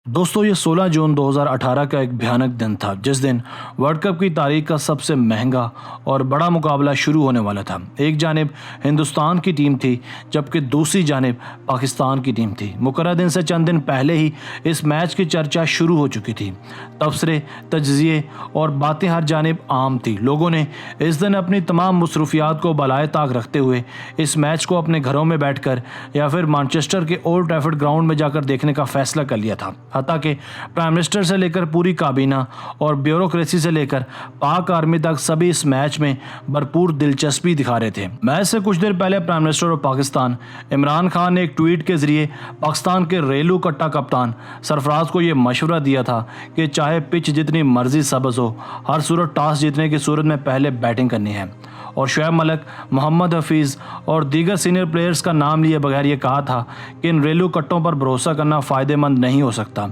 दोस्तों ये 16 जून 2018 का एक भयानक दिन था जिस दिन वर्ल्ड कप की तारीख का सबसे महंगा और बड़ा मुकाबला शुरू होने वाला था। एक जानिब हिंदुस्तान की टीम थी जबकि दूसरी जानिब पाकिस्तान की टीम थी। मुकर्रर दिन से चंद दिन पहले ही इस मैच की चर्चा शुरू हो चुकी थी। तबसरे, तज्जिए और बातें हर जानिब आम थी। लोगों ने इस दिन अपनी तमाम मसरूफियात को बलाए ताक रखते हुए इस मैच को अपने घरों में बैठकर या फिर मैनचेस्टर के ओल्ड ट्रैफर्ड ग्राउंड में जाकर देखने का फैसला कर लिया था। हत्ता कि प्राइम मिनिस्टर से लेकर पूरी काबीना और ब्यूरोक्रेसी से लेकर पाक आर्मी तक सभी इस मैच में भरपूर दिलचस्पी दिखा रहे थे। मैच से कुछ देर पहले prime minister of Pakistan Imran Khan ने एक ट्वीट के जरिए पाकिस्तान के रेलू कट्टा कप्तान सरफराज को यह मशवरा दिया था कि चाहे पिच जितनी मर्जी सब्ज हो, हर सूरत टॉस जीतने की सूरत में पहले बैटिंग करनी है। और शुएब मलिक, मोहम्मद हफीज़ और दीगर सीनियर प्लेयर्स का नाम लिए बगैर ये कहा था कि इन रेलू कट्टों पर भरोसा करना फ़ायदेमंद नहीं हो सकता।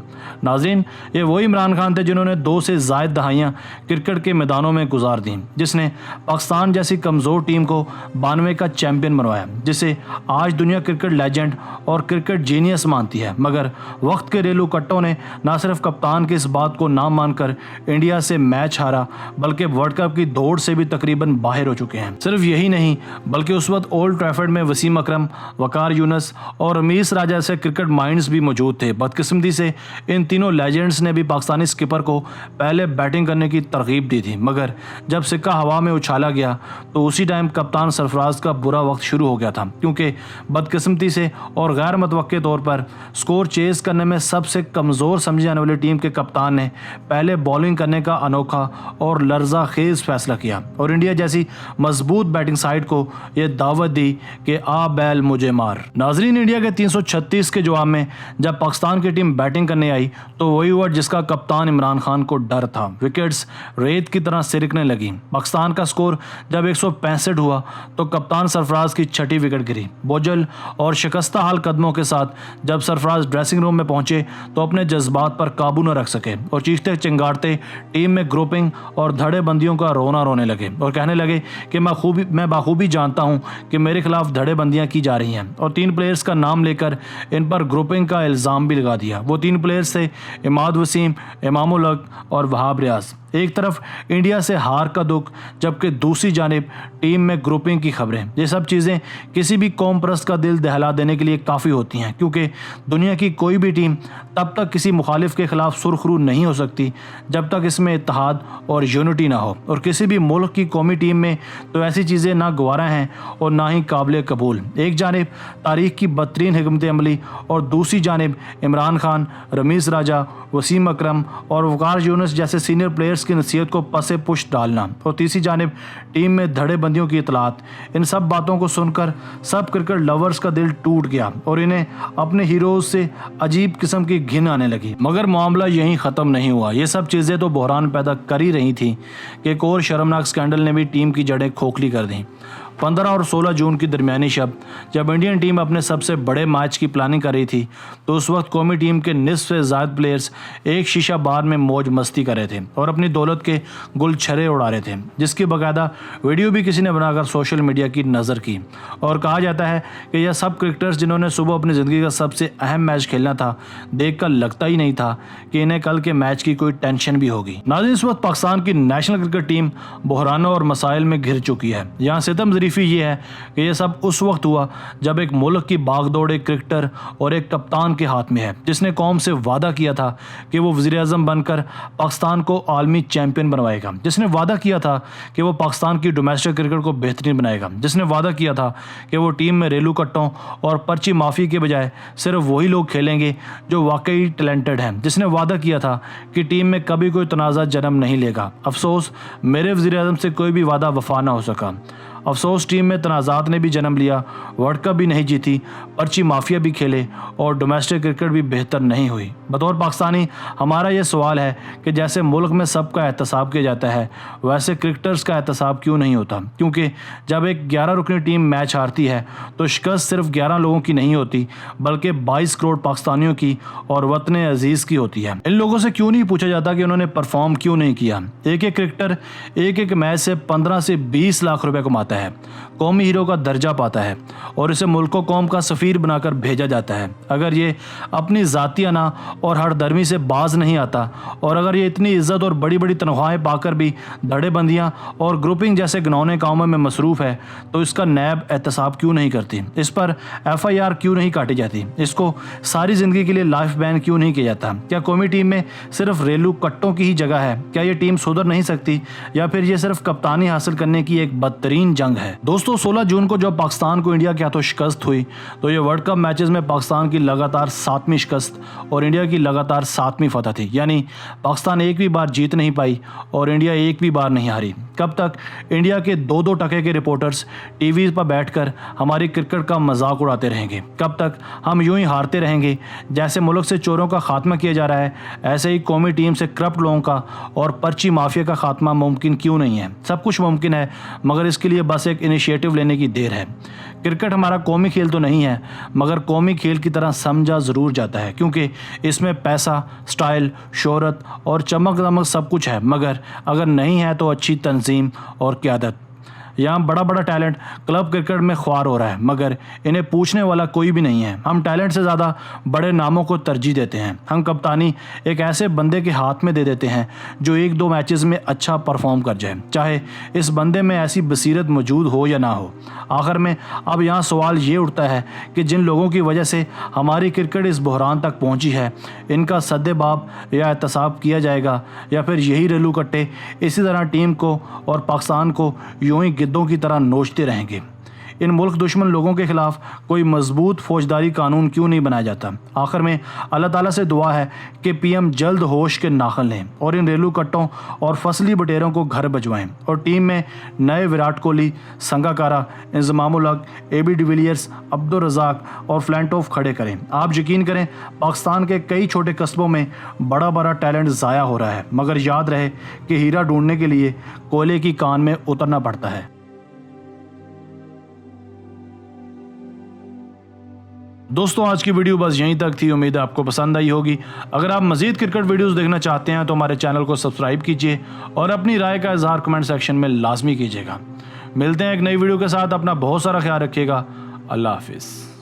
नाज़रीन, ये वही इमरान खान थे जिन्होंने 2 से ज़ायद दहाइयाँ क्रिकेट के मैदानों में गुजार दी, जिसने पाकिस्तान जैसी कमज़ोर टीम को 92 का चैम्पियन बनवाया, जिसे आज दुनिया क्रिकेट लेजेंड और क्रिकेट जीनियस मानती है। मगर वक्त के रेलू कट्टों ने न सिर्फ कप्तान की इस बात को ना मानकर इंडिया से मैच हारा, बल्कि वर्ल्ड कप की दौड़ से भी तकरीबन बाहर हो चुके हैं। सिर्फ यही नहीं, बल्कि उस वक्त ओल्ड ट्रैफर्ड में वसीम अकरम, वकार यूनुस और रमीस राजा से क्रिकेट माइंड्स भी मौजूद थे। बदकिस्मती से इन तीनों लेजेंड्स ने भी पाकिस्तानी स्किपर को पहले बैटिंग करने की तरगीब दी थी, मगर जब सिक्का हवा में उछाला गया तो उसी टाइम कप्तान सरफराज का बुरा वक्त शुरू हो गया था, क्योंकि बदकिस्मती से और गैर मुतवक्के तौर पर स्कोर चेज करने में सबसे कमज़ोर समझी जाने वाली टीम के कप्तान ने पहले बॉलिंग करने का अनोखा और लर्जा खेज फैसला किया और इंडिया जैसी मजबूत बैटिंग साइड को यह दावत दी कि आ बैल मुझे मार। नाजरीन, इंडिया के 336 के जवाब में जब पाकिस्तान की टीम बैटिंग करने आई तो वही हुआ जिसका कप्तान इमरान खान को डर था। विकेट्स रेत की तरह सिरकने लगी। पाकिस्तान का स्कोर जब 165 हुआ तो कप्तान सरफराज की छठी विकेट गिरी। बोझल और शिकस्ता हाल कदमों के साथ जब सरफराज ड्रेसिंग रूम में पहुंचे तो अपने जज्बात पर काबू न रख सके और चीखते चिंगारते टीम में ग्रुपिंग और धड़ेबंदियों का रोना रोने लगे और कहने लगे कि मैं बाखूबी जानता हूं कि मेरे खिलाफ धड़ेबंदियां की जा रही हैं, और 3 प्लेयर्स का नाम लेकर इन पर ग्रुपिंग का इल्ज़ाम भी लगा दिया। वो 3 प्लेयर्स थे इमाद वसीम, इमामुल हक और वहाब रियाज। एक तरफ इंडिया से हार का दुख, जबकि दूसरी जानिब टीम में ग्रुपिंग की खबरें। ये सब चीज़ें किसी भी कौम परस्त का दिल दहला देने के लिए काफ़ी होती हैं, क्योंकि दुनिया की कोई भी टीम तब तक किसी मुखालिफ के खिलाफ सुरखरू नहीं हो सकती जब तक इसमें इत्तेहाद और यूनिटी ना हो, और किसी भी मुल्क की कौमी टीम में तो ऐसी चीज़ें ना गवारा हैं और ना ही काबिल कबूल। एक जानिब तारीख की बदतरीन हिकमत अमली और दूसरी जानिब इमरान खान, रमीस राजा, वसीम अकरम और वकार यूनुस जैसे सीनियर प्लेयर्स की नसीहत को पसे पुश डालना, और तीसरी जानिब टीम में धड़ेबंदियों की इतलात। इन सब बातों को सुनकर सब क्रिकेट लवर्स का दिल टूट गया और इन्हें अपने हीरोज से अजीब किस्म की घिन आने लगी। मगर मामला यहीं ख़त्म नहीं हुआ। ये सब चीज़ें तो बहरान पैदा कर ही रही थी कि एक और शर्मनाक स्कैंडल ने भी टीम की जड़ें खोखली कर दी। 15 और 16 जून की दरमियानी शब जब इंडियन टीम अपने सबसे बड़े मैच की प्लानिंग कर रही थी तो उस वक्त कौमी टीम के निस्फ से ज़ायद प्लेयर्स एक शीशा बार में मौज मस्ती कर रहे थे और अपनी दौलत के गुलछरे उड़ा रहे थे, जिसकी बाकायदा वीडियो भी किसी ने बनाकर सोशल मीडिया की नज़र की। और कहा जाता है कि यह सब क्रिकेटर्स जिन्होंने सुबह अपनी ज़िंदगी का सबसे अहम मैच खेलना था, देख कर लगता ही नहीं था कि इन्हें कल के मैच की कोई टेंशन भी होगी। नाज़रीन, इस वक्त पाकिस्तान की नेशनल क्रिकेट टीम बहरानों और मसाइल में घिर चुकी है। यहाँ सितम ये है कि यह सब उस वक्त हुआ जब एक मुल्क की बागदौड़ एक क्रिकेटर और एक कप्तान के हाथ में है, जिसने कौम से वादा किया था कि वो वज़ीर-ए-आज़म बनकर पाकिस्तान को आलमी चैंपियन बनवाएगा, जिसने वादा किया था कि वो पाकिस्तान की डोमेस्टिक क्रिकेट को बेहतरीन बनाएगा, जिसने वादा किया था कि वो टीम में रेलू कट्टों और पर्ची माफ़ी के बजाय सिर्फ वही लोग खेलेंगे जो वाकई टैलेंटेड हैं, जिसने वादा किया था कि टीम में कभी कोई तनाज़ा जन्म नहीं लेगा। अफसोस, मेरे वज़ीर-ए-आज़म से कोई भी वादा वफा ना हो सका। अफसोस, टीम में तनाज़ात ने भी जन्म लिया, वर्ल्ड कप भी नहीं जीती, पर्ची माफिया भी खेले और डोमेस्टिक क्रिकेट भी बेहतर नहीं हुई। बतौर पाकिस्तानी हमारा ये सवाल है कि जैसे मुल्क में सबका एहतसाब किया जाता है, वैसे क्रिकेटर्स का एहतसाब क्यों नहीं होता? क्योंकि जब एक 11 रुकनी टीम मैच हारती है तो शिकस्त सिर्फ 11 लोगों की नहीं होती, बल्कि 22 करोड़ पाकिस्तानियों की और वतन अजीज़ की होती है। इन लोगों से क्यों नहीं पूछा जाता कि उन्होंने परफॉर्म क्यों नहीं किया? एक एक क्रिकेटर एक एक मैच से 15 से 20 लाख रुपए कमाता है। जाता है, कौमी हीरो का दर्जा पाता है और इसे मुल्क कौम का सफ़ीर बनाकर भेजा जाता है। अगर ये अपनी ज़ातियाना और हरदर्मी से बाज नहीं आता और अगर ये इतनी इज्जत और बड़ी बड़ी तनख्वाहें पाकर भी धड़ेबंदियाँ और ग्रुपिंग जैसे घिनौने कामों में मसरूफ़ है तो इसका नैब एहतसाब क्यों नहीं करती, इस पर FIR क्यों नहीं काटी जाती, इसको सारी ज़िंदगी के लिए लाइफ बैन क्यों नहीं किया जाता? क्या कौमी टीम में सिर्फ रेलू कट्टों की ही जगह है? क्या ये टीम सुधर नहीं सकती या फिर ये सिर्फ कप्तानी हासिल करने की एक बदतरीन जंग है? दोस्तों 16 जून को जब पाकिस्तान को इंडिया के हाथों शिकस्त हुई तो ये वर्ल्ड कप मैचेस में पाकिस्तान की लगातार 7वीं शिकस्त और इंडिया की लगातार 7वीं फतह थी। यानी पाकिस्तान एक भी बार जीत नहीं पाई और इंडिया एक भी बार नहीं हारी। कब तक इंडिया के 2-2 टके के रिपोर्टर्स टीवी पर बैठकर हमारी क्रिकेट का मजाक उड़ाते रहेंगे? कब तक हम यूं ही हारते रहेंगे? जैसे मुल्क से चोरों का खात्मा किया जा रहा है ऐसे ही कौमी टीम से करप्ट लोगों का और पर्ची माफिया का खात्मा मुमकिन क्यों नहीं है? सब कुछ मुमकिन है मगर इसके लिए बस एक इनिशिएटिव लेने की देर है। क्रिकेट हमारा कौमी खेल तो नहीं है मगर कौमी खेल की तरह समझा ज़रूर जाता है क्योंकि इसमें पैसा, स्टाइल, शोहरत और चमक दमक सब कुछ है, मगर अगर नहीं है तो अच्छी तंजीम और क़यादत। यहाँ बड़ा बड़ा टैलेंट क्लब क्रिकेट में ख्वार हो रहा है मगर इन्हें पूछने वाला कोई भी नहीं है। हम टैलेंट से ज़्यादा बड़े नामों को तरजीह देते हैं। हम कप्तानी एक ऐसे बंदे के हाथ में दे देते हैं जो 1-2 मैचेस में अच्छा परफॉर्म कर जाए, चाहे इस बंदे में ऐसी बसीरत मौजूद हो या ना हो। आखिर में अब यहाँ सवाल ये उठता है कि जिन लोगों की वजह से हमारी क्रिकेट इस बहरान तक पहुँची है, इनका सद्देबाब या एहतसाब किया जाएगा या फिर यही रेलू कट्टे इसी तरह टीम को और पाकिस्तान को यूं ही गिद्धों की तरह नोचते रहेंगे? इन मुल्क दुश्मन लोगों के खिलाफ कोई मजबूत फौजदारी कानून क्यों नहीं बनाया जाता? आखिर में अल्लाह ताला से दुआ है कि PM जल्द होश के नाखन लें और इन रेलू कट्टों और फसली बटेरों को घर भिजवाएं और टीम में नए विराट कोहली, संगाकारा, इंजमामुल हक, AB डिविलियर्स, अब्दुल रज़ाक और फ्लैंटोफ खड़े करें। आप यकीन करें पाकिस्तान के कई छोटे कस्बों में बड़ा बड़ा टैलेंट ज़ाया हो रहा है मगर याद रहे कि हीरा ढूंढने के लिए कोयले की कान में उतरना पड़ता है। दोस्तों आज की वीडियो बस यहीं तक थी। उम्मीद है आपको पसंद आई होगी। अगर आप मजीद क्रिकेट वीडियोस देखना चाहते हैं तो हमारे चैनल को सब्सक्राइब कीजिए और अपनी राय का इजहार कमेंट सेक्शन में लाजमी कीजिएगा। मिलते हैं एक नई वीडियो के साथ। अपना बहुत सारा ख्याल रखिएगा। अल्लाह हाफिज़।